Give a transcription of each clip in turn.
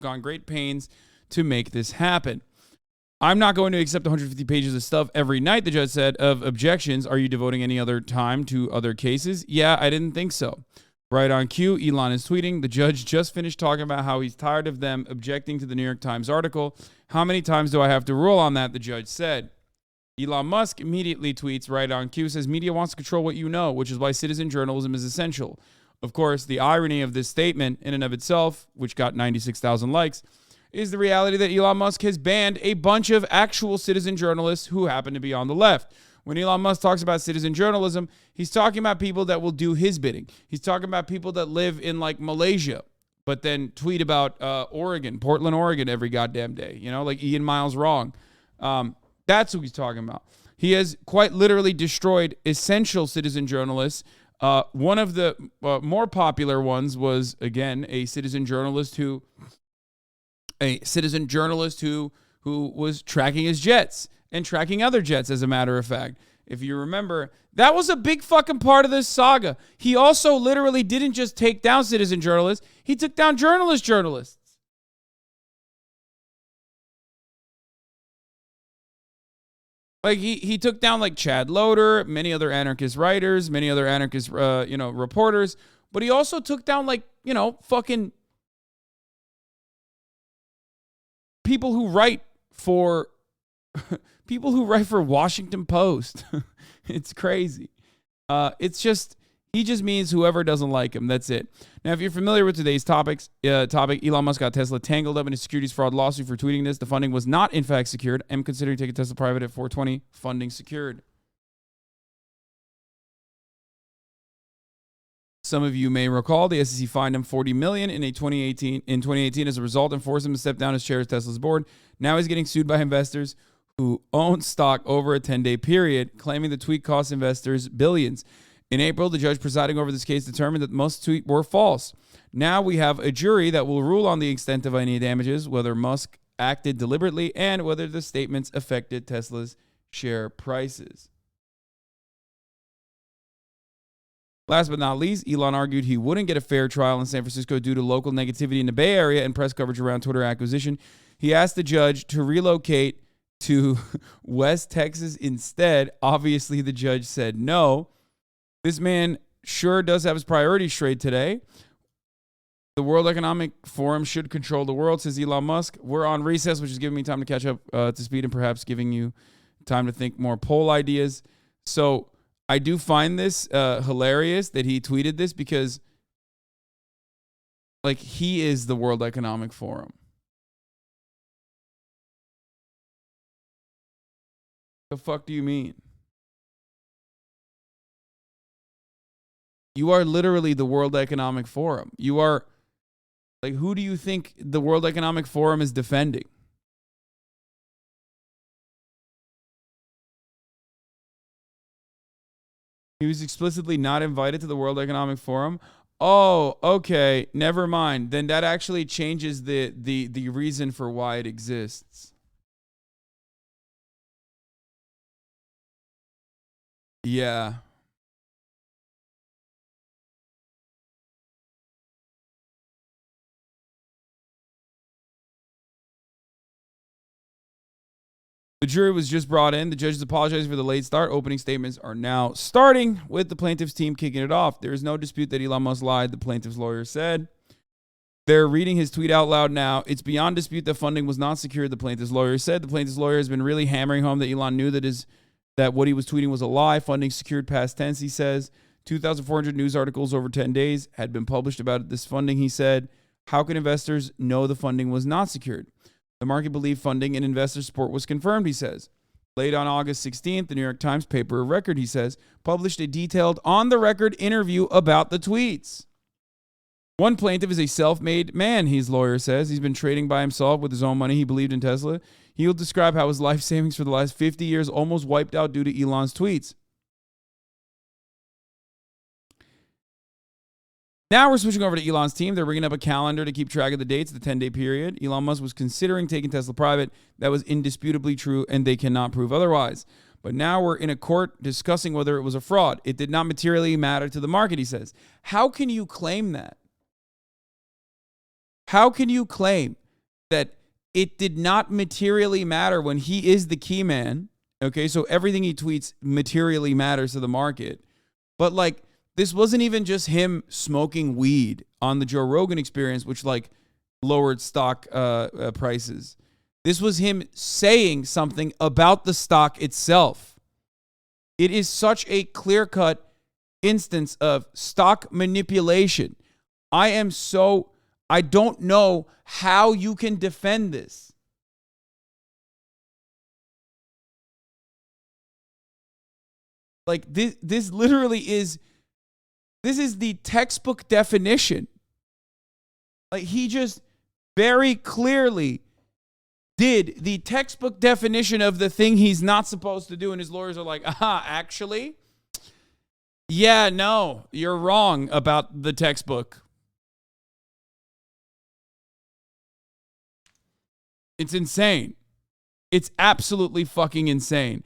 gone great pains to make this happen. I'm not going to accept 150 pages of stuff every night, the judge said, of objections. Are you devoting any other time to other cases? Yeah, I didn't think so. Right on cue, Elon is tweeting, the judge just finished talking about how he's tired of them objecting to the New York Times article. How many times do I have to rule on that, the judge said. Elon Musk immediately tweets, right on cue, says media wants to control what you know, which is why citizen journalism is essential. Of course, the irony of this statement in and of itself, which got 96,000 likes, is the reality that Elon Musk has banned a bunch of actual citizen journalists who happen to be on the left. When Elon Musk talks about citizen journalism, he's talking about people that will do his bidding. He's talking about people that live in like Malaysia, but then tweet about Portland, Oregon every goddamn day. You know, like Ian Miles Wrong. That's who he's talking about. He has quite literally destroyed essential citizen journalists. One of the more popular ones was, again, a citizen journalist who was tracking his jets and tracking other jets, as a matter of fact. If you remember, that was a big fucking part of this saga. He also literally didn't just take down citizen journalists, he took down journalists. Like, he took down, like, Chad Loder, many other anarchist writers, many other anarchist, reporters. But he also took down, like, fucking people who write for Washington Post. It's crazy. He just means whoever doesn't like him. That's it. Now, if you're familiar with today's topic, Elon Musk got Tesla tangled up in a securities fraud lawsuit for tweeting this. The funding was not, in fact, secured. I'm considering taking Tesla private at 420. Funding secured. Some of you may recall the SEC fined him $40 million in 2018 as a result and forced him to step down as chair of Tesla's board. Now he's getting sued by investors who own stock over a 10-day period, claiming the tweet cost investors billions. In April, the judge presiding over this case determined that most tweets were false. Now we have a jury that will rule on the extent of any damages, whether Musk acted deliberately, and whether the statements affected Tesla's share prices. Last but not least, Elon argued he wouldn't get a fair trial in San Francisco due to local negativity in the Bay Area and press coverage around Twitter acquisition. He asked the judge to relocate to West Texas instead. Obviously, the judge said no. This man sure does have his priorities straight today. The World Economic Forum should control the world, says Elon Musk. We're on recess, which is giving me time to catch up to speed and perhaps giving you time to think more poll ideas. So I do find this hilarious that he tweeted this because, like, he is the World Economic Forum. The fuck do you mean? You are literally the World Economic Forum. You are, like, who do you think the World Economic Forum is defending? He was explicitly not invited to the World Economic Forum. Oh, okay. Never mind. Then that actually changes the reason for why it exists. Yeah. The jury was just brought in. The judges apologized for the late start. Opening statements are now starting with the plaintiff's team kicking it off. There is no dispute that Elon Musk lied, the plaintiff's lawyer said. They're reading his tweet out loud now. It's beyond dispute that funding was not secured, the plaintiff's lawyer said. The plaintiff's lawyer has been really hammering home that Elon knew that what he was tweeting was a lie. Funding secured past tense, he says. 2,400 news articles over 10 days had been published about this funding, he said. How can investors know the funding was not secured? The market believed funding and investor support was confirmed, he says. Late on August 16th, the New York Times paper of record, he says, published a detailed on-the-record interview about the tweets. One plaintiff is a self-made man, his lawyer says. He's been trading by himself with his own money. He believed in Tesla. He'll describe how his life savings for the last 50 years almost wiped out due to Elon's tweets. Now we're switching over to Elon's team. They're bringing up a calendar to keep track of the dates of the 10-day period. Elon Musk was considering taking Tesla private. That was indisputably true, and they cannot prove otherwise. But now we're in a court discussing whether it was a fraud. It did not materially matter to the market, he says. How can you claim that? How can you claim that it did not materially matter when he is the key man. Okay, so everything he tweets materially matters to the market. But like, this wasn't even just him smoking weed on the Joe Rogan Experience, which like lowered stock prices. This was him saying something about the stock itself. It is such a clear-cut instance of stock manipulation. I don't know how you can defend this. Like this literally is, this is the textbook definition. Like he just very clearly did the textbook definition of the thing he's not supposed to do. And his lawyers are like, actually, yeah, no, you're wrong about the textbook. It's insane. It's absolutely fucking insane.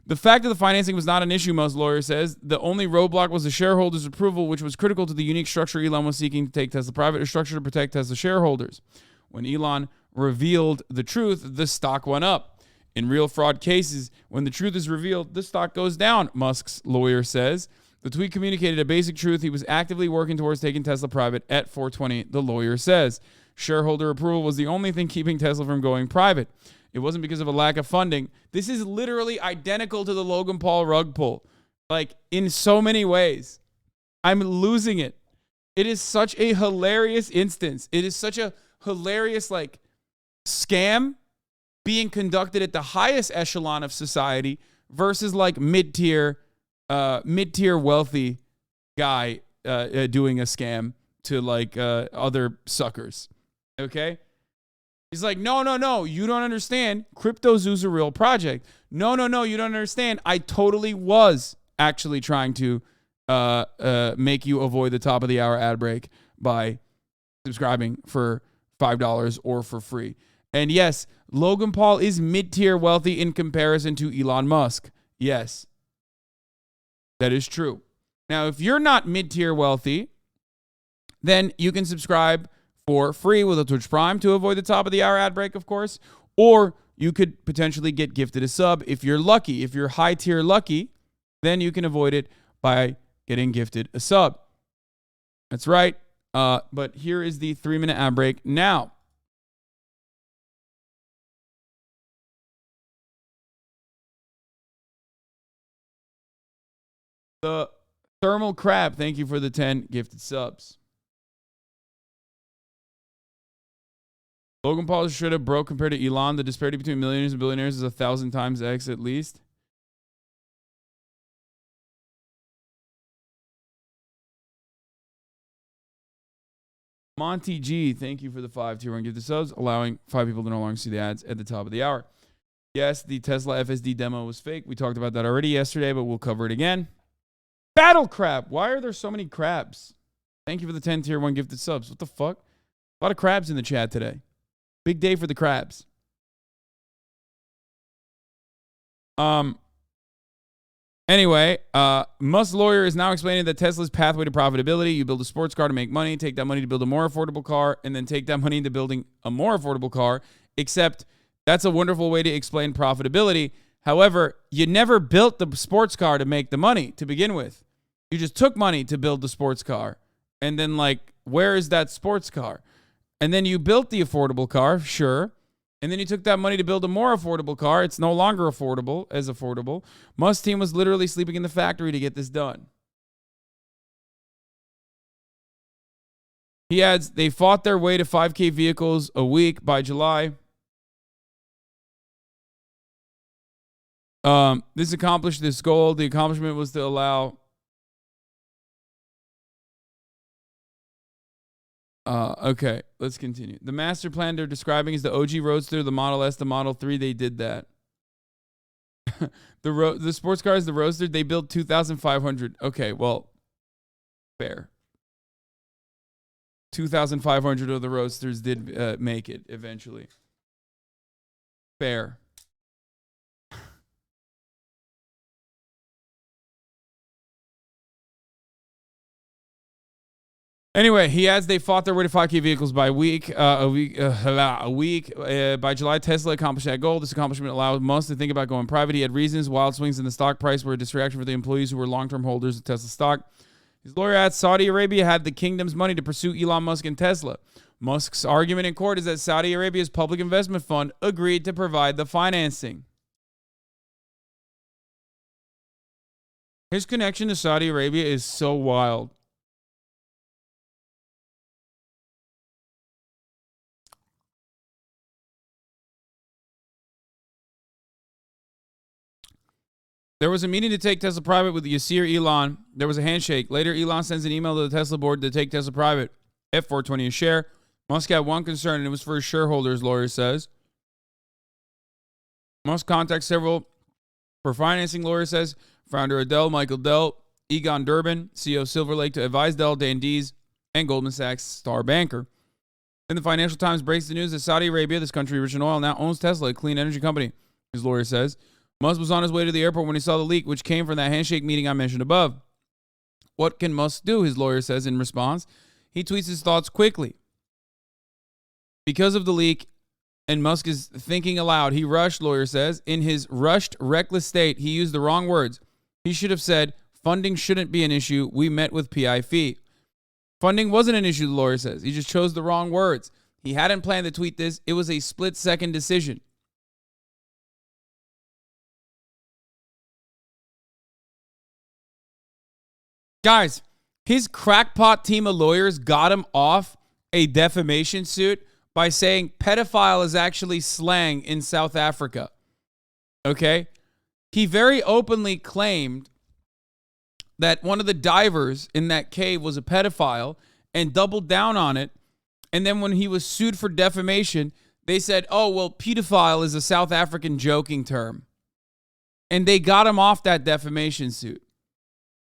The fact that the financing was not an issue, most lawyers says, the only roadblock was the shareholders' approval, which was critical to the unique structure Elon was seeking to take Tesla private, a structure to protect Tesla shareholders. When Elon revealed the truth, the stock went up. In real fraud cases, when the truth is revealed, the stock goes down, Musk's lawyer says. The tweet communicated a basic truth. He was actively working towards taking Tesla private at 420, the lawyer says. Shareholder approval was the only thing keeping Tesla from going private. It wasn't because of a lack of funding. This is literally identical to the Logan Paul rug pull. Like, in so many ways. I'm losing it. It is such a hilarious instance. It is such a hilarious, like, scam being conducted at the highest echelon of society versus, like, mid-tier wealthy guy doing a scam to, like, other suckers. Okay? He's like, no, you don't understand. CryptoZoo's a real project. No, you don't understand. I totally was actually trying to make you avoid the top of the hour ad break by subscribing for $5 or for free. And yes, Logan Paul is mid-tier wealthy in comparison to Elon Musk. Yes, that is true. Now, if you're not mid-tier wealthy, then you can subscribe for free with a Twitch Prime to avoid the top of the hour ad break, of course. Or you could potentially get gifted a sub if you're lucky. If you're high tier lucky, then you can avoid it by getting gifted a sub. That's right. But here is the 3-minute ad break now. The Thermal Crab, thank you for the 10 gifted subs. Logan Paul should have broke compared to Elon. The disparity between millionaires and billionaires is 1,000 times X at least. Monty G, thank you for the 5 tier 1 gift subs, allowing 5 people to no longer see the ads at the top of the hour. Yes, the Tesla FSD demo was fake. We talked about that already yesterday, but we'll cover it again. Battle Crab. Why are there so many crabs? Thank you for the 10 tier 1 gifted subs. What the fuck? A lot of crabs in the chat today. Big day for the crabs. Anyway, Musk's lawyer is now explaining that Tesla's pathway to profitability. You build a sports car to make money, take that money to build a more affordable car, and then take that money into building a more affordable car. Except that's a wonderful way to explain profitability. However, you never built the sports car to make the money to begin with. You just took money to build the sports car. And then, like, where is that sports car? And then you built the affordable car, sure. And then you took that money to build a more affordable car. It's no longer affordable. Musk's team was literally sleeping in the factory to get this done. He adds, they fought their way to 5K vehicles a week by July. This accomplished this goal. The accomplishment was to allow okay, let's continue. The master plan they're describing is the OG Roadster, the Model S, the Model 3. They did that. The sports cars, the Roadster, they built 2,500. Okay, well, fair. 2,500 of the Roadsters did make it eventually. Fair. Anyway, he adds they fought their way to 5K vehicles by a week. By July, Tesla accomplished that goal. This accomplishment allowed Musk to think about going private. He had reasons. Wild swings in the stock price were a distraction for the employees who were long-term holders of Tesla stock. His lawyer adds Saudi Arabia had the kingdom's money to pursue Elon Musk and Tesla. Musk's argument in court is that Saudi Arabia's public investment fund agreed to provide the financing. His connection to Saudi Arabia is so wild. There was a meeting to take Tesla private with Yasir Elon. There was a handshake. Later, Elon sends an email to the Tesla board to take Tesla private. F420 a share. Musk had one concern, and it was for his shareholders, lawyer says. Musk contacts several for financing, lawyer says. Founder Adele, Michael Dell, Egon Durbin, CEO Silver Lake to advise Dell, Dan Dees, and Goldman Sachs star banker. Then the Financial Times breaks the news that Saudi Arabia, this country rich in oil, now owns Tesla, a clean energy company, his lawyer says. Musk was on his way to the airport when he saw the leak, which came from that handshake meeting I mentioned above. What can Musk do, his lawyer says in response. He tweets his thoughts quickly. Because of the leak, and Musk is thinking aloud, he rushed, lawyer says. In his rushed, reckless state, he used the wrong words. He should have said, funding shouldn't be an issue. We met with PI fee. Funding wasn't an issue, the lawyer says. He just chose the wrong words. He hadn't planned to tweet this. It was a split-second decision. Guys, his crackpot team of lawyers got him off a defamation suit by saying pedophile is actually slang in South Africa. Okay? He very openly claimed that one of the divers in that cave was a pedophile and doubled down on it. And then when he was sued for defamation, they said, oh, well, pedophile is a South African joking term. And they got him off that defamation suit.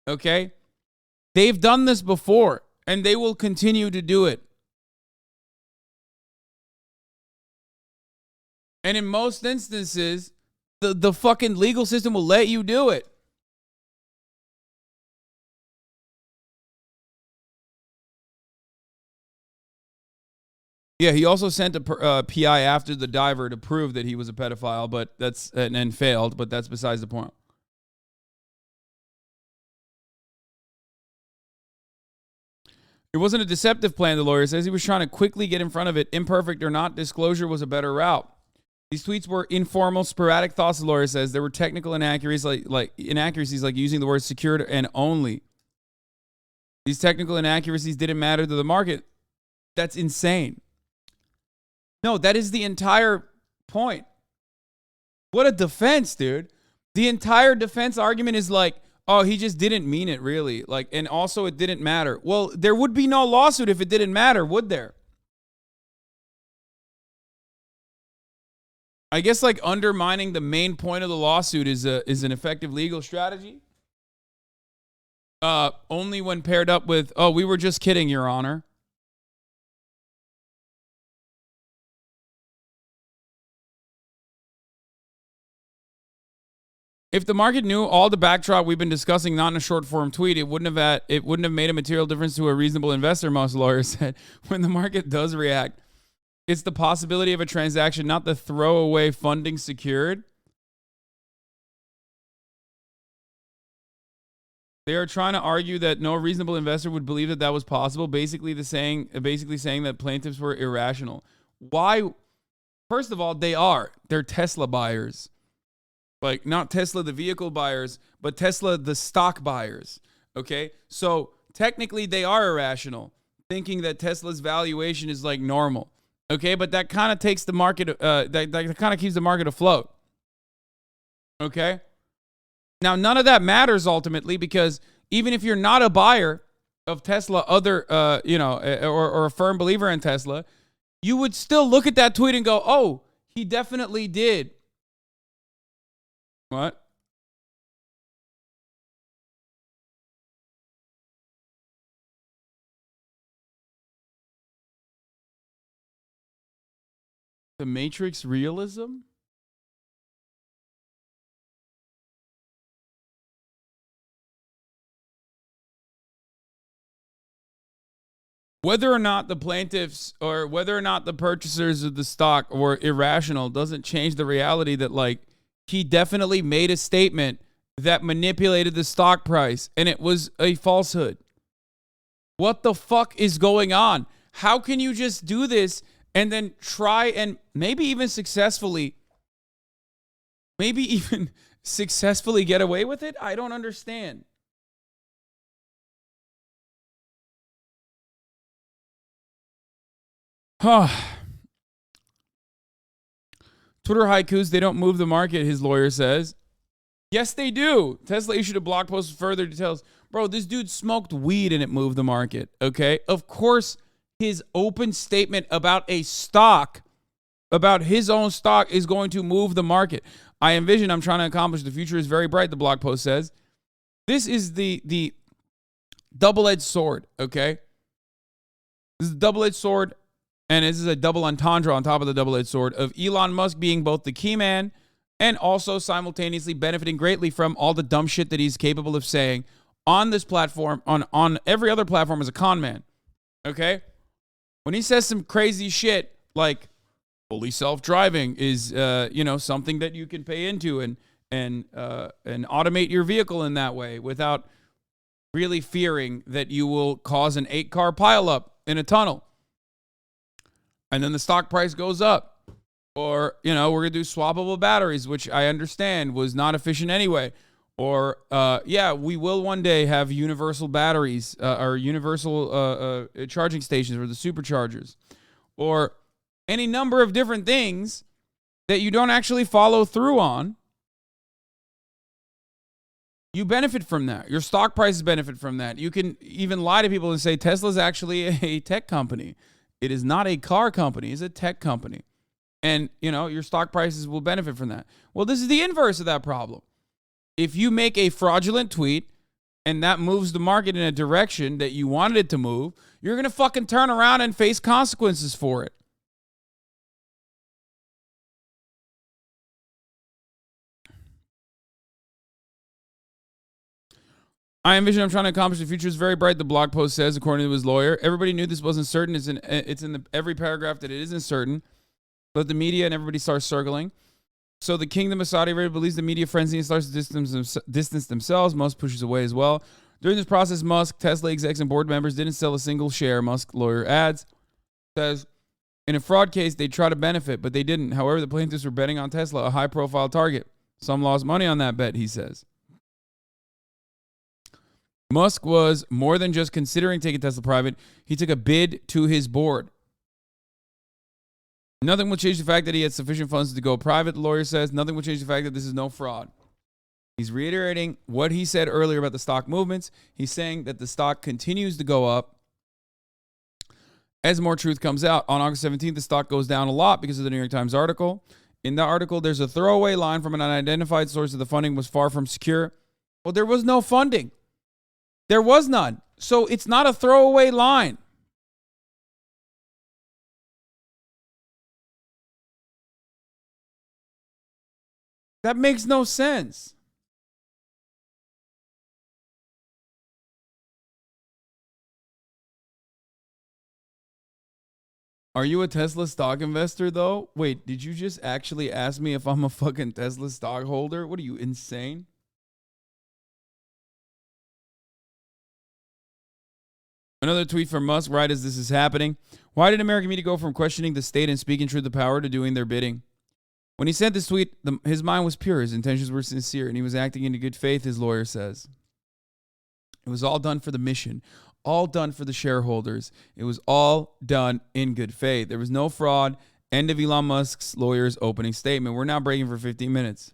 Okay? They've done this before, and they will continue to do it. And in most instances, the fucking legal system will let you do it. Yeah, he also sent a PI after the diver to prove that he was a pedophile, but that's and failed, but that's besides the point. It wasn't a deceptive plan, the lawyer says. He was trying to quickly get in front of it. Imperfect or not, disclosure was a better route. These tweets were informal, sporadic thoughts, the lawyer says. There were technical inaccuracies like using the word secured and only. These technical inaccuracies didn't matter to the market. That's insane. No, that is the entire point. What a defense, dude. The entire defense argument is like, oh, he just didn't mean it, really. Like, and also it didn't matter. Well, there would be no lawsuit if it didn't matter, would there? I guess like undermining the main point of the lawsuit is an effective legal strategy. Only when paired up with, oh, we were just kidding, Your Honor. If the market knew all the backdrop we've been discussing, not in a short form tweet, it wouldn't have made a material difference to a reasonable investor, most lawyers said. When the market does react, it's the possibility of a transaction, not the throwaway funding secured. They are trying to argue that no reasonable investor would believe that that was possible, basically saying that plaintiffs were irrational. Why? First of all, they're Tesla buyers. Like, not Tesla the vehicle buyers, but Tesla the stock buyers. Okay? So technically they are irrational, thinking that Tesla's valuation is like normal. Okay? But that kind of takes the market, that kind of keeps the market afloat. Okay? Now, none of that matters ultimately, because even if you're not a buyer of Tesla, or a firm believer in Tesla, you would still look at that tweet and go, oh, he definitely did. What? The Matrix realism? Whether or not the plaintiffs or whether or not the purchasers of the stock were irrational doesn't change the reality that, like, he definitely made a statement that manipulated the stock price, and it was a falsehood. What the fuck is going on? How can you just do this and then try and maybe even successfully get away with it? I don't understand. Twitter haikus, they don't move the market, his lawyer says. Yes, they do. Tesla issued a blog post with further details. Bro, this dude smoked weed and it moved the market, okay? Of course, his open statement about a stock, about his own stock, is going to move the market. I envision I'm trying to accomplish. The future is very bright, the blog post says. This is the double-edged sword, okay? This is a double-edged sword, and this is a double entendre on top of the double-edged sword of Elon Musk being both the key man and also simultaneously benefiting greatly from all the dumb shit that he's capable of saying on this platform, on every other platform as a con man, okay? When he says some crazy shit like fully self-driving is, something that you can pay into and automate your vehicle in that way without really fearing that you will cause an 8-car pileup in a tunnel. And then the stock price goes up. Or, we're going to do swappable batteries, which I understand was not efficient anyway. Or, we will one day have universal batteries or universal charging stations or the superchargers. Or any number of different things that you don't actually follow through on. You benefit from that. Your stock prices benefit from that. You can even lie to people and say Tesla's actually a tech company. It is not a car company. It's a tech company. And, your stock prices will benefit from that. Well, this is the inverse of that problem. If you make a fraudulent tweet and that moves the market in a direction that you wanted it to move, you're going to fucking turn around and face consequences for it. I envision I'm trying to accomplish. The future is very bright, the blog post says, according to his lawyer. Everybody knew this wasn't certain. It's in every paragraph that it isn't certain. But the media and everybody starts circling. So the kingdom of Saudi Arabia believes the media frenzy and starts to distance themselves. Musk pushes away as well. During this process, Musk, Tesla execs, and board members didn't sell a single share. Musk lawyer adds, says, in a fraud case, they try to benefit, but they didn't. However, the plaintiffs were betting on Tesla, a high-profile target. Some lost money on that bet, he says. Musk was more than just considering taking Tesla private. He took a bid to his board. Nothing will change the fact that he had sufficient funds to go private, the lawyer says. Nothing will change the fact that this is no fraud. He's reiterating what he said earlier about the stock movements. He's saying that the stock continues to go up as more truth comes out. On August 17th, the stock goes down a lot because of the New York Times article. In the article, there's a throwaway line from an unidentified source that the funding was far from secure. Well, there was no funding. There was none. So it's not a throwaway line. That makes no sense. Are you a Tesla stock investor, though? Wait, did you just actually ask me if I'm a fucking Tesla stockholder? What are you, insane? Another tweet from Musk right as this is happening. Why did American media go from questioning the state and speaking truth to power to doing their bidding? When he sent this tweet, his mind was pure. His intentions were sincere, and he was acting in good faith, his lawyer says. It was all done for the mission, all done for the shareholders. It was all done in good faith. There was no fraud. End of Elon Musk's lawyer's opening statement. We're now breaking for 15 minutes.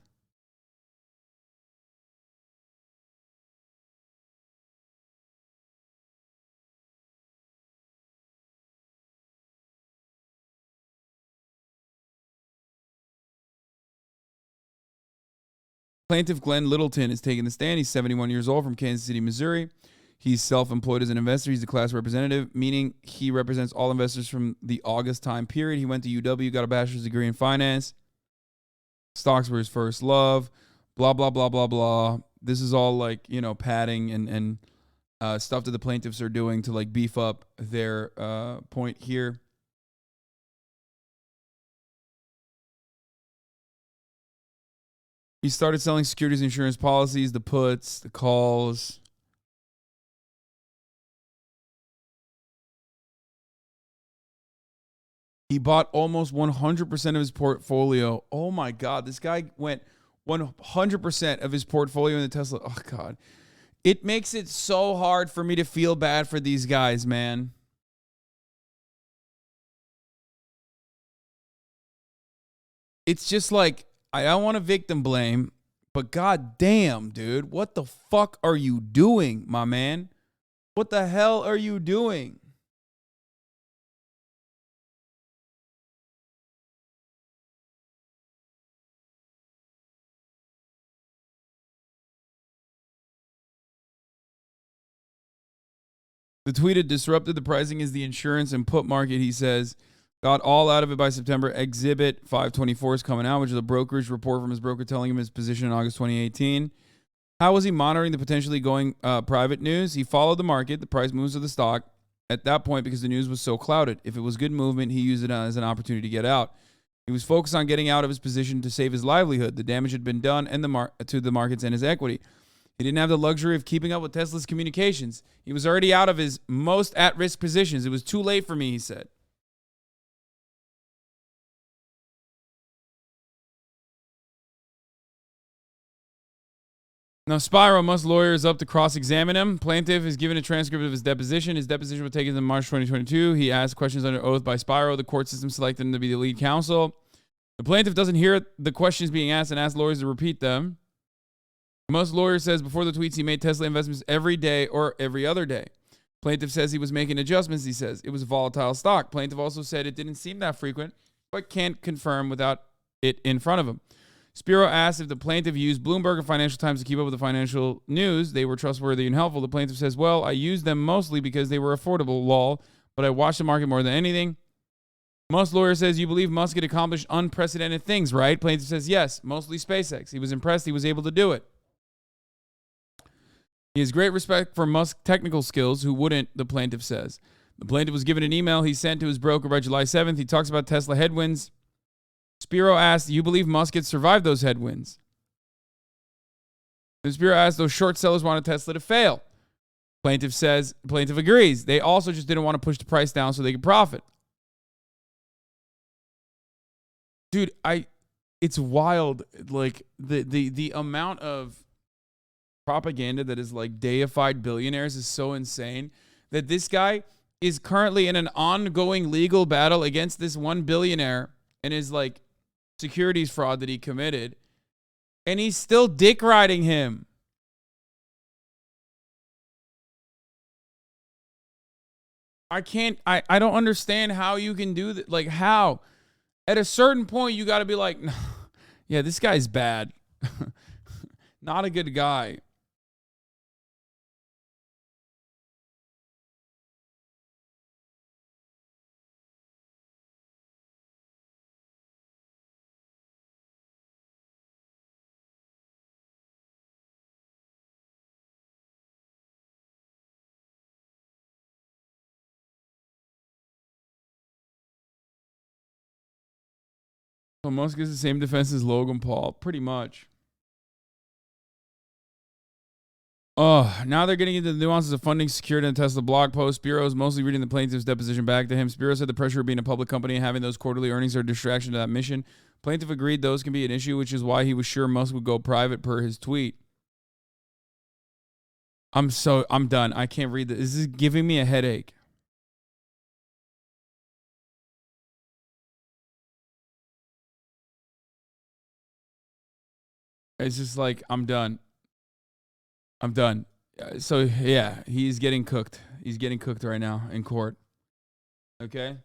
Plaintiff Glenn Littleton is taking the stand. He's 71 years old from Kansas City, Missouri. He's self-employed as an investor. He's a class representative, meaning he represents all investors from the August time period. He went to UW, got a bachelor's degree in finance. Stocks were his first love. Blah, blah, blah, blah, blah. This is all like, padding and stuff that the plaintiffs are doing to like beef up their point here. He started selling securities insurance policies, the puts, the calls. He bought almost 100% of his portfolio. Oh my God, this guy went 100% of his portfolio in the Tesla. Oh God. It makes it so hard for me to feel bad for these guys, man. It's just like, I don't want to victim blame, but God damn, dude, what the fuck are you doing, my man? What the hell are you doing? The tweet had disrupted the pricing as the insurance and put market, he says. Got all out of it by September. Exhibit 524 is coming out, which is a brokerage report from his broker telling him his position in August 2018. How was he monitoring the potentially going private news? He followed the market, the price moves of the stock at that point because the news was so clouded. If it was good movement, he used it as an opportunity to get out. He was focused on getting out of his position to save his livelihood. The damage had been done and to the markets and his equity. He didn't have the luxury of keeping up with Tesla's communications. He was already out of his most at-risk positions. It was too late for me, he said. Now, Spiro, Musk's lawyer is up to cross-examine him. Plaintiff is given a transcript of his deposition. His deposition was taken in March 2022. He asked questions under oath by Spiro. The court system selected him to be the lead counsel. The plaintiff doesn't hear the questions being asked and asks lawyers to repeat them. Musk's lawyer says before the tweets he made Tesla investments every day or every other day. Plaintiff says he was making adjustments, he says. It was a volatile stock. Plaintiff also said it didn't seem that frequent, but can't confirm without it in front of him. Spiro asked if the plaintiff used Bloomberg and Financial Times to keep up with the financial news. They were trustworthy and helpful. The plaintiff says, well, I used them mostly because they were affordable, lol, but I watched the market more than anything. Musk's lawyer says, you believe Musk could accomplish unprecedented things, right? Plaintiff says, yes, mostly SpaceX. He was impressed he was able to do it. He has great respect for Musk's technical skills, who wouldn't, the plaintiff says. The plaintiff was given an email he sent to his broker by July 7th. He talks about Tesla headwinds. Spiro asked, do you believe Musk had survived those headwinds? And Spiro asked, those short sellers wanted Tesla to fail. Plaintiff agrees. They also just didn't want to push the price down so they could profit. Dude, it's wild. Like the amount of propaganda that is like deified billionaires is so insane that this guy is currently in an ongoing legal battle against this one billionaire and his like securities fraud that he committed, and he's still dick riding him. I don't understand how you can do that. Like, how? At a certain point, you got to be like, no, yeah, this guy's bad. Not a good guy. Well, Musk is the same defense as Logan Paul, pretty much. Oh, now they're getting into the nuances of funding secured in the Tesla blog post. Spiro is mostly reading the plaintiff's deposition back to him. Spiro said the pressure of being a public company and having those quarterly earnings are a distraction to that mission. Plaintiff agreed those can be an issue, which is why he was sure Musk would go private per his tweet. I'm done. I can't read this. This is giving me a headache. It's just like, I'm done. So, yeah, he's getting cooked. He's getting cooked right now in court. Okay?